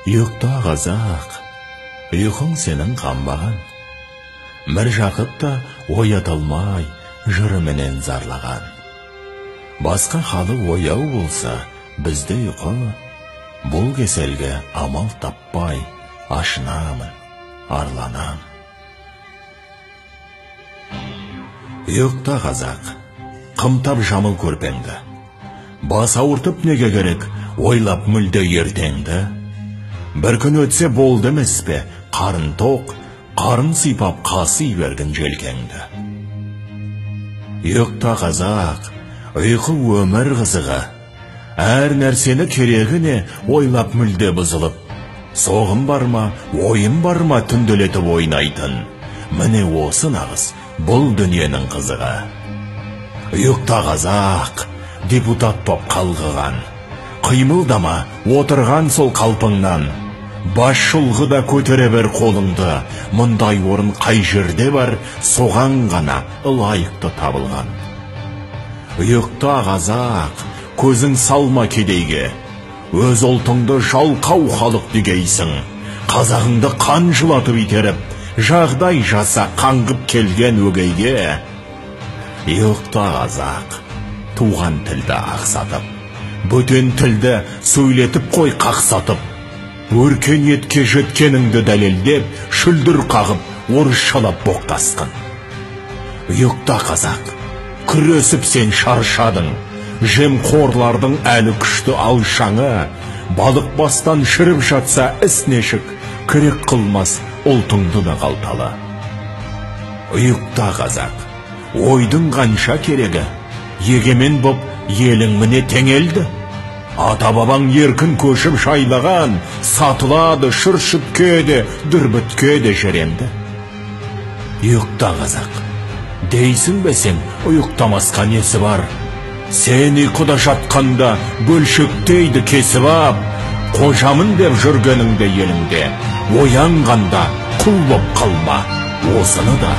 Ұйықта қазақ, ұйқың сенің қанбаған. Міржақып та оятылмай жырыменен зарлаған. Басқа халы ояу болса, бізді ұйқы, бұл кеселге амал таппай, ашынамын, арланам. Ұйықта қазақ, қымтап жамыл көрпеңді. Бас ауыртып неге керек, ойлап мүлде ертеңді. Bir күн өтсе болды емес пе, қарын тоқ, қарын сипап қасы бердің желкеңді. Ұйықта қазақ, ұйқы өмір қызығы, әр нәрсені керегіне ойлап мүлде бұзылып, соғым бар ма, ойым бар ма түнделетіп ойнайтын, міне осы нағыз бұл дүниенің қызығы. Ұйықта қазақ, депутат боп қалғыған, қимылдама, отырған сол қалпыңнан, баш шұлғыда көтере бер қолыңды, мұндай орын қай жерде бар, соған ғана лайықты табылған. Ұйықта қазақ, көзің салма кедейге, өз ұлтыңды жалқау халық дегейсің, қазағыңды қан жылатып итеріп, жағдай жаса қаңғып келген өгейге. Ұйықта қазақ, туған тілді ақсатып, бөтен тілді сөйлетіп қой қақсатып, өркениетке жеткеніңді дәлелдеп, шүлдір қағып, орысшалап боқтасқын. Ұйықта қазақ, күресіп сен шаршадың, жемқорлардың әлі күшті алшаңы, балық бастан шіріп жатса іс нешік, керек қылмас ұлтыңды да қалталы. Ұйықта қазақ, ойдың қанша керегі, егемен боп елің міне теңелді. Ата-бабаң еркін көшіп шайлаған, сатылады шүршітке де, дүрбітке де жеремді. Ұйықта қазақ, дейсің бе сен, ұйықтамасқа несі бар? Сен ұйқыда жатқанда бөлшектейді кесіп ап, қожамын деп жүргеніңде еліңде, оянғанда құл боп қалма, осыны да